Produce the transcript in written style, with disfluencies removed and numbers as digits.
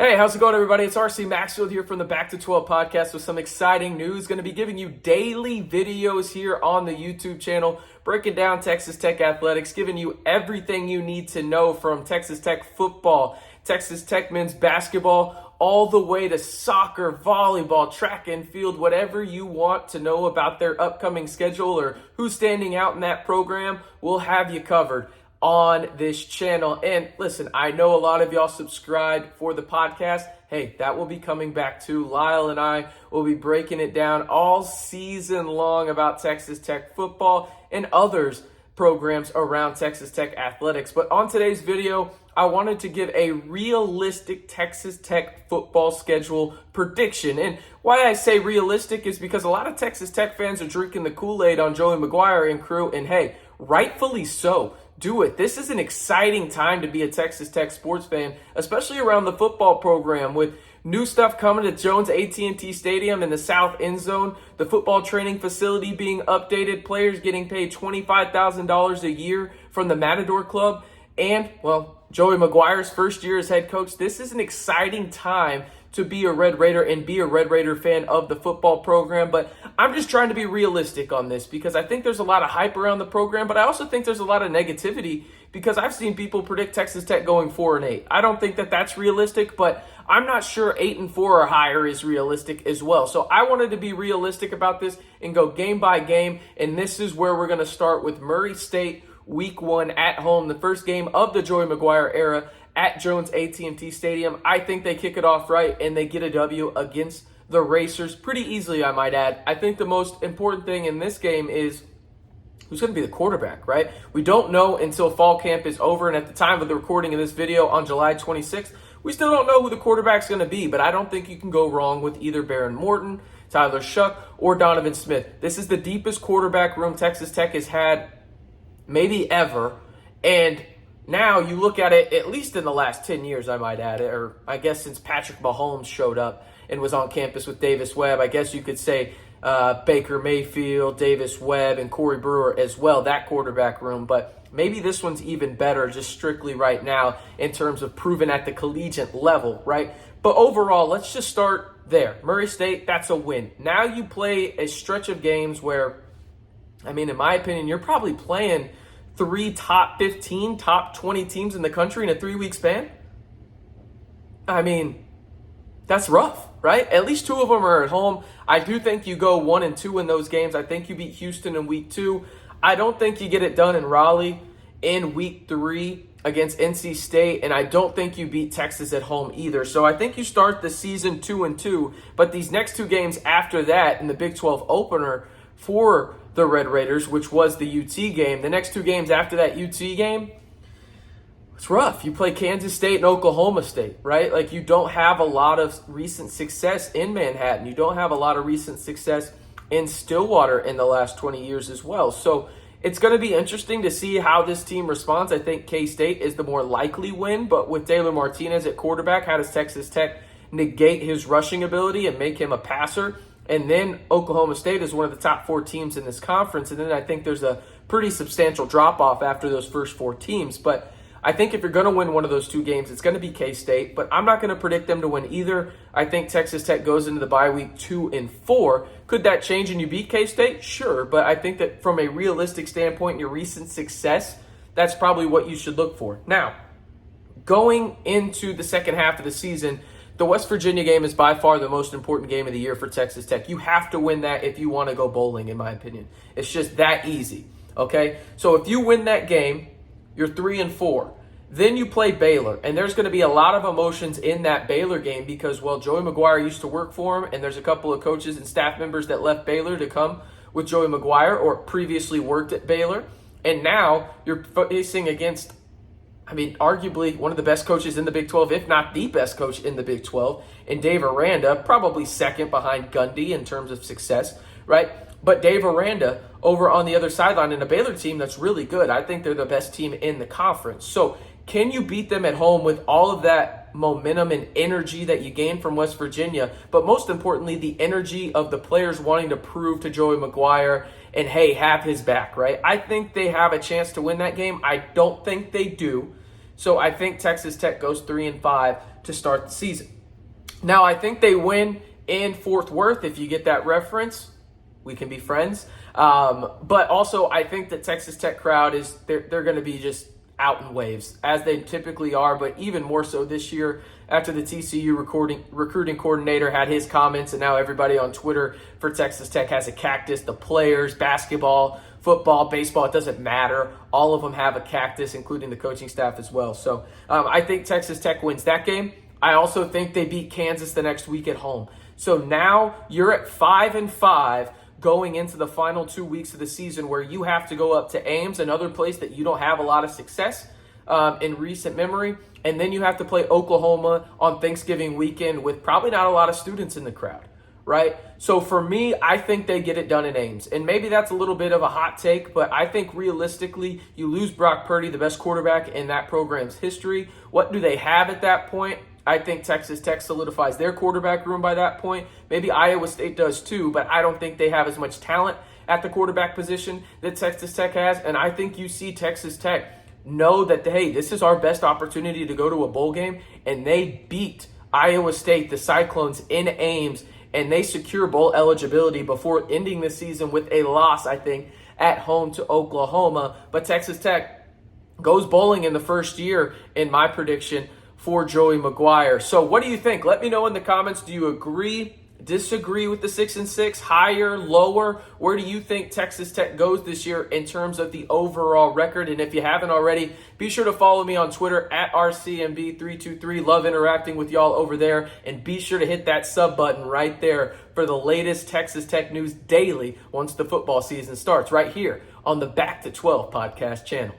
Hey, how's it going, everybody? It's RC Maxfield here from the Back to 12 podcast with some exciting news. Going to be giving you daily videos here on the YouTube channel, breaking down Texas Tech athletics, giving you everything you need to know from Texas Tech football, Texas Tech men's basketball, all the way to soccer, volleyball, track and field, whatever you want to know about their upcoming schedule or who's standing out in that program, we'll have you covered on this channel. And listen, I know a lot of y'all subscribe for the podcast. Hey, that will be coming back too. Lyle and I will be breaking it down all season long about Texas Tech football and others programs around Texas Tech athletics. But on today's video, I wanted to give a realistic Texas Tech football schedule prediction. And why I say realistic is because a lot of Texas Tech fans are drinking the Kool-Aid on Joey McGuire and crew, and hey, rightfully so. Do it. This is an exciting time to be a Texas Tech sports fan, especially around the football program with new stuff coming to Jones AT&T Stadium in the south end zone, the football training facility being updated, players getting paid $25,000 a year from the Matador Club, and, well, Joey McGuire's first year as head coach. This is an exciting time to be a Red Raider and be a Red Raider fan of the football program. But I'm just trying to be realistic on this because I think there's a lot of hype around the program, but I also think there's a lot of negativity because I've seen people predict Texas Tech going 4-8. I don't think that that's realistic, but I'm not sure 8-4 or higher is realistic as well. So I wanted to be realistic about this and go game by game, and this is where we're going to start with Murray State Week 1 at home, the first game of the Joey McGuire era at Jones AT&T Stadium. I think they kick it off right and they get a W against the Racers pretty easily, I might add. I think the most important thing in this game is who's going to be the quarterback, right? We don't know until fall camp is over, and at the time of the recording of this video on July 26th, we still don't know who the quarterback's going to be, but I don't think you can go wrong with either Behren Morton, Tyler Shough, or Donovan Smith. This is the deepest quarterback room Texas Tech has had maybe ever, and now you look at it, at least in the last 10 years, I might add, or I guess since Patrick Mahomes showed up and was on campus with Davis Webb, I guess you could say Baker Mayfield, Davis Webb, and Corey Brewer as well, that quarterback room. But maybe this one's even better just strictly right now in terms of proven at the collegiate level, right? But overall, let's just start there. Murray State, that's a win. Now you play a stretch of games where, I mean, in my opinion, you're probably playing 3 top 15, top 20 teams in the country in a 3-week span. I mean, that's rough, right? At least 2 of them are at home. I do think you go 1-2 in those games. I think you beat Houston in week 2. I don't think you get it done in Raleigh in week 3 against NC State, and I don't think you beat Texas at home either. So I think you start the season 2-2, but these next 2 games after that in the Big 12 opener for the Red Raiders, which was the UT game, the next 2 games after that UT game, it's rough. You play Kansas State and Oklahoma State, right? Like, you don't have a lot of recent success in Manhattan. You don't have a lot of recent success in Stillwater in the last 20 years as well. So it's going to be interesting to see how this team responds. I think K-State is the more likely win, but with Taylor Martinez at quarterback, how does Texas Tech negate his rushing ability and make him a passer? And then Oklahoma State is one of the top 4 teams in this conference. And then I think there's a pretty substantial drop-off after those first 4 teams. But I think if you're going to win one of those 2 games, it's going to be K-State. But I'm not going to predict them to win either. I think Texas Tech goes into the bye week 2-4. Could that change and you beat K-State? Sure. But I think that from a realistic standpoint, your recent success, that's probably what you should look for. Now, going into the second half of the season, the West Virginia game is by far the most important game of the year for Texas Tech. You have to win that if you want to go bowling, in my opinion. It's just that easy, okay? So if you win that game, you're 3-4. Then you play Baylor, and there's going to be a lot of emotions in that Baylor game because, well, Joey McGuire used to work for him, and there's a couple of coaches and staff members that left Baylor to come with Joey McGuire or previously worked at Baylor. And now you're facing against, I mean, arguably one of the best coaches in the Big 12, if not the best coach in the Big 12, and Dave Aranda, probably second behind Gundy in terms of success, right? But Dave Aranda over on the other sideline in a Baylor team that's really good. I think they're the best team in the conference. So can you beat them at home with all of that momentum and energy that you gained from West Virginia, but most importantly, the energy of the players wanting to prove to Joey McGuire and, hey, have his back, right? I think they have a chance to win that game. I don't think they do. So I think Texas Tech goes 3-5 to start the season. Now, I think they win in Fort Worth. If you get that reference, we can be friends. But also, I think the Texas Tech crowd they're going to be just out in waves, as they typically are, but even more so this year after the TCU recruiting coordinator had his comments, and now everybody on Twitter for Texas Tech has a cactus. The players, basketball, football, baseball, it doesn't matter. All of them have a cactus, including the coaching staff as well. So I think Texas Tech wins that game. I also think they beat Kansas the next week at home. So now you're at 5-5 going into the final 2 weeks of the season, where you have to go up to Ames, another place that you don't have a lot of success in recent memory. And then you have to play Oklahoma on Thanksgiving weekend with probably not a lot of students in the crowd, right? So for me, I think they get it done in Ames. And maybe that's a little bit of a hot take, but I think realistically, you lose Brock Purdy, the best quarterback in that program's history. What do they have at that point? I think Texas Tech solidifies their quarterback room by that point. Maybe Iowa State does too, but I don't think they have as much talent at the quarterback position that Texas Tech has. And I think you see Texas Tech know that, hey, this is our best opportunity to go to a bowl game. And they beat Iowa State, the Cyclones, in Ames, and they secure bowl eligibility before ending the season with a loss, I think, at home to Oklahoma. But Texas Tech goes bowling in the first year, in my prediction, for Joey McGuire. So what do you think? Let me know in the comments. Do you agree, disagree with the 6-6, higher, lower? Where do you think Texas Tech goes this year in terms of the overall record? And if you haven't already, be sure to follow me on Twitter at RCMB323. Love interacting with y'all over there. And be sure to hit that sub button right there for the latest Texas Tech news daily once the football season starts, right here on the Back to 12 podcast channel.